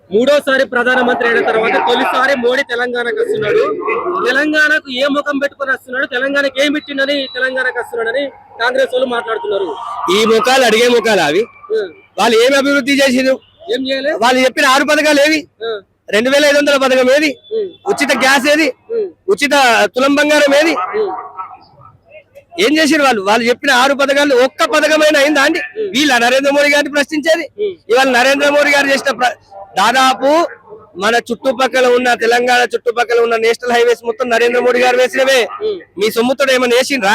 మూడోసారి ప్రధానమంత్రి అయిన తర్వాత తొలిసారి మోడీ తెలంగాణకు వస్తున్నాడు. తెలంగాణకు ఏ ముఖం పెట్టుకుని వస్తున్నాడు, తెలంగాణకి ఏమి ఇచ్చిండని తెలంగాణకు వస్తున్నాడని కాంగ్రెస్ వాళ్ళు మాట్లాడుతున్నారు. ఈ ముఖాలు అడిగే ముఖాలు అవి. వాళ్ళు ఏమి అభివృద్ధి చేసిరు? ఏం చేయలేదు. వాళ్ళు చెప్పిన 6 పథకాలు ఏవి? 2500 పథకం ఏది? ఉచిత గ్యాస్ ఏది? ఉచిత తులం బంగారం ఏది? ఏం చేసిరు వాళ్ళు? వాళ్ళు చెప్పిన 6 పథకాలు ఒక్క పథకమైన అయిందా అండి? వీళ్ళ నరేంద్ర మోడీ గారిని ప్రశ్నించేది. ఇవాళ నరేంద్ర మోడీ గారు చేసిన దాదాపు మన చుట్టుపక్కల ఉన్న తెలంగాణ చుట్టుపక్కల ఉన్న నేషనల్ హైవేస్ మొత్తం నరేంద్ర మోడీ గారు వేసినవే. మీ సొమ్ముతో ఏమైనా వేసిండ్రా?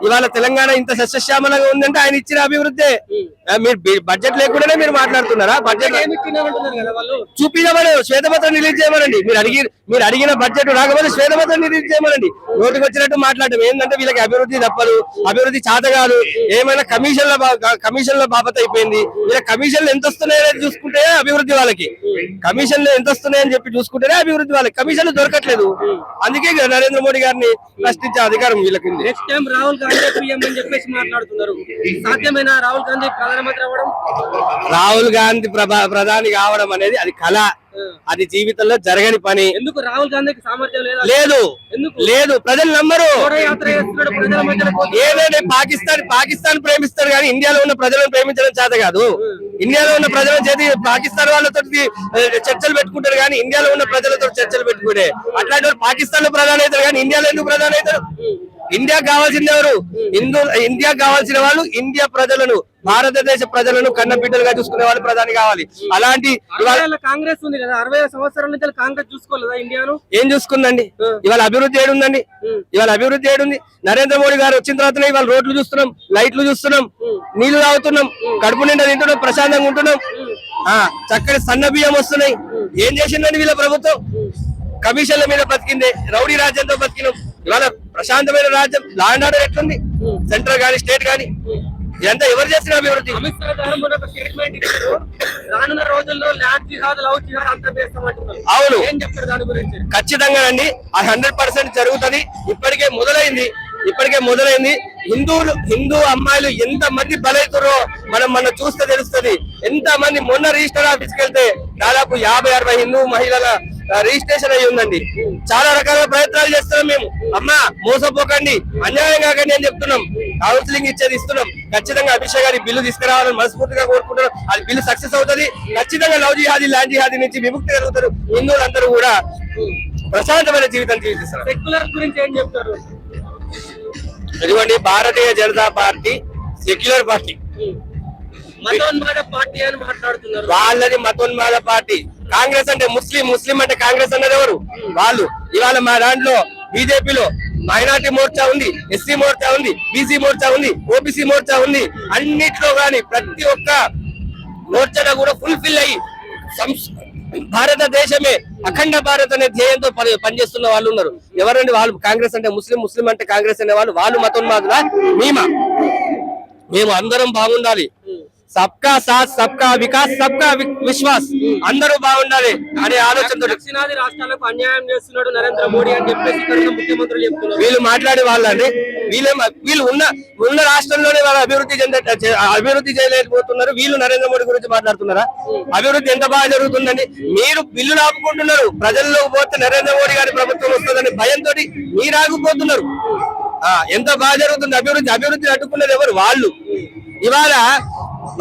ఇవాళ తెలంగాణ ఇంత సస్యశ్యామలంగా ఉందంటే ఆయన ఇచ్చిన అభివృద్ధి. మీరు బడ్జెట్ లేకుండానే మీరు మాట్లాడుతున్నారా? బడ్జెట్ చూపించమని శ్వేతపత్రం రిలీజ్ చేయమనండి. మీరు అడిగిన బడ్జెట్ రాకపోతే శ్వేతపత్రం రిలీజ్ చేయమనండి. నోటికి వచ్చినట్టు మాట్లాడటం ఏంటంటే వీళ్ళకి అభివృద్ధి తప్పదు, అభివృద్ధి చేత కాదు. ఏమైనా కమిషన్ల బాపత అయిపోయింది. వీళ్ళ కమిషన్లు ఎంత వస్తున్నాయని చూసుకుంటే అభివృద్ధి వాళ్ళకి, కమిషన్లు ఎంత వస్తున్నాయని చెప్పి చూసుకుంటేనే అభివృద్ధి వాళ్ళకి. కమిషన్లు దొరకట్లేదు. అందుకే నరేంద్ర మోడీ గారిని ప్రశ్నించే అధికారం వీళ్ళకి. Next time Rahul Gandhi PM అని చెప్పేసి మాట్లాడుతున్నారు. సాధ్యమైన రాహుల్ గాంధీ ప్రధానమంత్రి అవ్వడం? రాహుల్ గాంధీ ప్రధాని కావడం అనేది అది కళ, అది జీవితంలో జరగని పని. ఎందుకు రాహుల్ గాంధీకి సామర్థ్యం లేదు? లేదు, ప్రజలు నమ్మరు. ఏదైనా పాకిస్తాన్ ప్రేమిస్తారు కానీ ఇండియాలో ఉన్న ప్రజలను ప్రేమించడం చేత కాదు. ఇండియాలో ఉన్న ప్రజల చేతి పాకిస్తాన్ వాళ్ళతో చర్చలు పెట్టుకుంటారు కానీ ఇండియాలో ఉన్న ప్రజలతో చర్చలు పెట్టుకుంటే అట్లాంటి వాళ్ళు పాకిస్తాన్ లో ప్రధాని అవుతారు కానీ ఇండియాలో ఎందుకు ప్రధాని అవుతారు? ఇండియా కావాల్సింది ఎవరు? ఇండియా కావాల్సిన వాళ్ళు ఇండియా ప్రజలను, భారతదేశ ప్రజలను కన్నబిడ్డలుగా చూసుకునే వాళ్ళు ప్రధాని కావాలి. అలాంటి కాంగ్రెస్ ఉంది కదా, 60 సంవత్సరాల నుంచి కాంగ్రెస్ చూసుకోలేదా ఇండియాను? ఏం చూసుకుందండి? ఇవాళ అభివృద్ధి ఏడుందండి? ఇవాళ అభివృద్ధి ఏడుంది? నరేంద్ర మోడీ గారు వచ్చిన తర్వాత ఇవాళ రోడ్లు చూస్తున్నాం, లైట్లు చూస్తున్నాం, నీళ్లు తాగుతున్నాం, కడుపు నిండా తింటున్నాం, ప్రశాంతంగా ఉంటున్నాం. చక్కటి సన్న బియ్యం వస్తున్నాయి. ఏం చేసిందండి వీళ్ళ ప్రభుత్వం? కమిషన్ల మీద బతికింది, రౌడీ రాజ్యంతో బతికినాం. ఇవాళ ప్రశాంతమైన రాజ్యం, లా అండ్ ఆర్డర్ ఎట్లుంది? సెంట్రల్ గానీ స్టేట్ గానీ ఇదంతా ఎవరు చేసిన అభివృద్ధి? అమిత్ షా గారు మొన్న ఒక స్టేట్మెంట్ ఇచ్చారు, రానున్న రోజుల్లో ల్యాండ్ జిహాద్, లవ్ జిహాద్ అంతా చేస్తామంటున్నారు. అవును, ఏం చెప్తారు దాని గురించి? ఖచ్చితంగా అండి, అది 100% జరుగుతుంది. ఇప్పటికే మొదలైంది. హిందూ అమ్మాయిలు ఎంత మంది బలైతురో మనం చూస్తే తెలుస్తుంది. ఎంత మంది మొన్న రిజిస్టర్ ఆఫీస్కి వెళ్తే దాదాపు 50-60 హిందూ మహిళల రిజిస్ట్రేషన్ అయ్యి ఉందండి. చాలా రకాల ప్రయత్నాలు చేస్తున్నాం మేము. అమ్మా మోసపోకండి, అన్యాయం కాకండి అని చెప్తున్నాం. కౌన్సిలింగ్ ఇస్తున్నాం. ఖచ్చితంగా అభిషేక్ గారి బిల్లు తీసుకురావాలని మనస్ఫూర్తిగా కోరుకుంటున్నాం. అది బిల్లు సక్సెస్ అవుతుంది. ఖచ్చితంగా లవ్ జిహాదీ, ల్యాండ్ జిహాదీ నుంచి విముక్తి కలుగుతారు. హిందువులందరూ కూడా ప్రశాంతమైన జీవితం జీవిస్తారు. సెక్యులర్ గురించి ఏం చెప్తారు? ఇదిగోండి, Bharatiya Janata party secular party, మతోన్మాద పార్టీ అని మాట్లాడుతున్నారు. వాళ్ళది మతోన్మాద పార్టీ. కాంగ్రెస్ అంటే ముస్లిం అంటే కాంగ్రెస్ అన్నది ఎవరు? వాళ్ళు. ఇవాళ మా దాంట్లో బీజేపీలో మైనార్టీ మోర్చా ఉంది, ఎస్సీ మోర్చా ఉంది, బీసీ మోర్చా ఉంది, ఓబీసీ మోర్చా ఉంది. అన్నిట్లో గాని ప్రతి ఒక్క మోర్చాలో కూడా ఫుల్ఫిల్ అయ్యి భారతదేశమే అఖండ భారత్ అనే ధ్యేయంతో పనిచేస్తున్న వాళ్ళు ఉన్నారు. ఎవరండి వాళ్ళు? కాంగ్రెస్ అంటే ముస్లిం అంటే కాంగ్రెస్ అనే వాళ్ళు మతోన్మాదులా? మేము అందరం బాగుండాలి. సబ్కా సాత్, సబ్కా వికాస్, సబ్కా విశ్వాస్, అందరూ బాగుండాలి అనే ఆలోచనతో. దక్షిణాది రాష్ట్రాలకు అన్యాయం చేస్తున్నాడు నరేంద్ర మోడీ అని చెప్పేసి ముఖ్యమంత్రులు చెప్తున్నారు. వీళ్ళు మాట్లాడే వాళ్ళండి. వీళ్ళు ఉన్న రాష్ట్రంలోనే వాళ్ళు అభివృద్ధి చేయలేకపోతున్నారు. వీళ్ళు నరేంద్ర మోడీ గురించి మాట్లాడుతున్నారా? అభివృద్ధి ఎంత బాగా జరుగుతుందండి. మీరు బిల్లులు ఆపుకుంటున్నారు. ప్రజల్లోకి పోతే నరేంద్ర మోడీ గారి ప్రభుత్వం వస్తుందని భయంతో మీరు ఆగిపోతున్నారు. ఎంత బాగా జరుగుతుంది అభివృద్ధి అడ్డుకున్నది ఎవరు? వాళ్ళు. ఇవాళ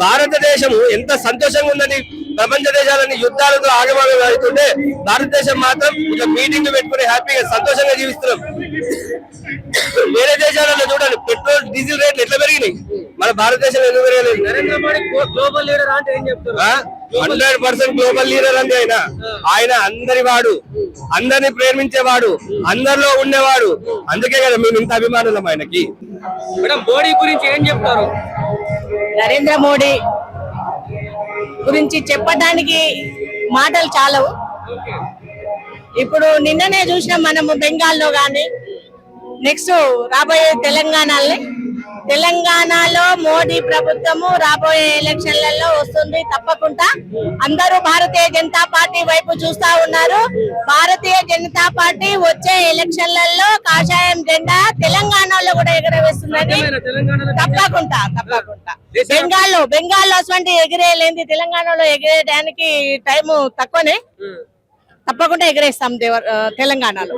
భారతదేశం ఎంత సంతోషంగా ఉందని ప్రపంచ దేశాలని యుద్ధాలతో ఆగమాగం అవుతుంటే భారతదేశం మాత్రం ఒక మీటింగ్ పెట్టుకుని హ్యాపీగా సంతోషంగా జీవిస్తున్నాం. వేరే దేశాలలో చూడండి, పెట్రోల్ డీజిల్ రేట్లు ఎట్లా పెరిగినాయి, మన భారతదేశం ఎందుకు పెరగలేదు? నరేంద్ర మోడీ గ్లోబల్ లీడర్ అంటే ఏం చెప్తారు? 100% గ్లోబల్ లీడర్ అంటే ఆయన అందరి వాడు, అందరిని ప్రేమించేవాడు, అందరిలో ఉండేవాడు. అందుకే కదా మేము ఇంత అభిమానులం ఆయనకి. మేడం, మోడీ గురించి ఏం చెప్తారు? నరేంద్ర మోడీ గురించి చెప్పడానికి మాటలు చాలవు. ఇప్పుడు నిన్ననే చూసినాం మనము బెంగాల్లో గాని, నెక్స్ట్ రాబోయే తెలంగాణలో తెలంగాణలో మోడీ ప్రభుత్వము రాబోయే ఎలక్షన్లలో వస్తుంది తప్పకుండా. అందరూ భారతీయ జనతా పార్టీ వైపు చూస్తా ఉన్నారు. భారతీయ జనతా పార్టీ వచ్చే ఎలక్షన్లలో కాషాయం జెండా తెలంగాణలో కూడా ఎగరవేస్తుందని తెలంగాణలో తప్పకుండా. బెంగాల్లో అటువంటి ఎగిరేలేంది, తెలంగాణలో ఎగిరేయడానికి టైం తక్కువనే. తప్పకుండా ఎగిరేస్తాం తెలంగాణలో.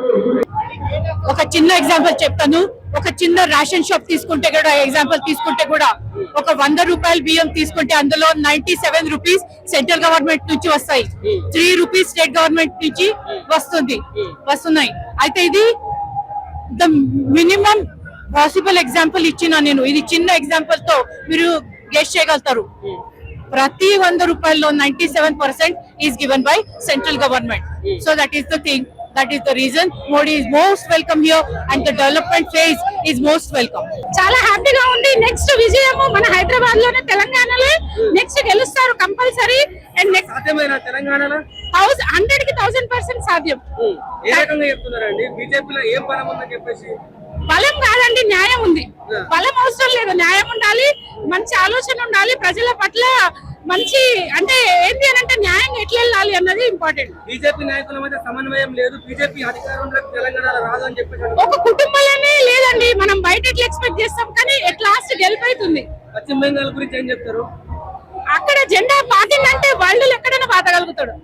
ఒక చిన్న ఎగ్జాంపుల్ చెప్తాను. ఒక చిన్న రేషన్ షాప్ తీసుకుంటే కూడా ఎగ్జాంపుల్ తీసుకుంటే కూడా ఒక 100 రూపాయల బియ్యం తీసుకుంటే అందులో 97 రూపీస్ సెంట్రల్ గవర్నమెంట్ నుంచి వస్తాయి, 3 రూపీస్ స్టేట్ గవర్నమెంట్ నుంచి వస్తున్నాయి. అయితే ఇది ద మినిమం పాసిబుల్ ఎగ్జాంపుల్ ఇచ్చిన నేను. ఇది చిన్న ఎగ్జాంపుల్ తో మీరు గెస్ చేయగలుగుతారు. ప్రతి 100 రూపాయల్లో 97% is given by central government. So that is the thing. That is the reason Modi is most welcome here and the development phase is most welcome. చాలా హ్యాపీగా ఉంది. నెక్స్ట్ విజయము మన హైదరాబాద్ లోనే, తెలంగాణలో నెక్స్ట్ గెలుస్తారు కంపల్సరీ. అండ్ నెక్స్ట్ సాధ్యమైన తెలంగాణలో 100కి 1000% సాధ్యం. ఏ రకంగా చెప్తున్నారండి? బీజేపీలో ఏం బలం ఉందని చెప్పేసి? బలం కాదండి, న్యాయం ఉంది. బలం అవసరం లేదు, న్యాయం ఉండాలి, మంచి ఆలోచన ఉండాలి, ప్రజల పట్ల మంచి అంటే ఏంటి అని అంటే న్యాయం ఎట్లా వెళ్ళాలి అన్నది ఇంపార్టెంట్. బీజేపీ నాయకుల మధ్య సమన్వయం లేదు, బీజేపీ అధికారంలోకి తెలంగాణలో రాదు అని చెప్పేసి ఒక కుటుంబంలోనే లేదండి. మనం బయట ఎట్లా ఎక్స్పెక్ట్ చేస్తాం, కానీ ఎట్ లాస్ట్ గెలిపోతుంది. పశ్చిమ బెంగాల్ గురించి ఏం చెప్తారు? అక్కడ జెండా పాతిందంటే వాళ్ళు ఎక్కడైనా పాతగలుగుతాడు.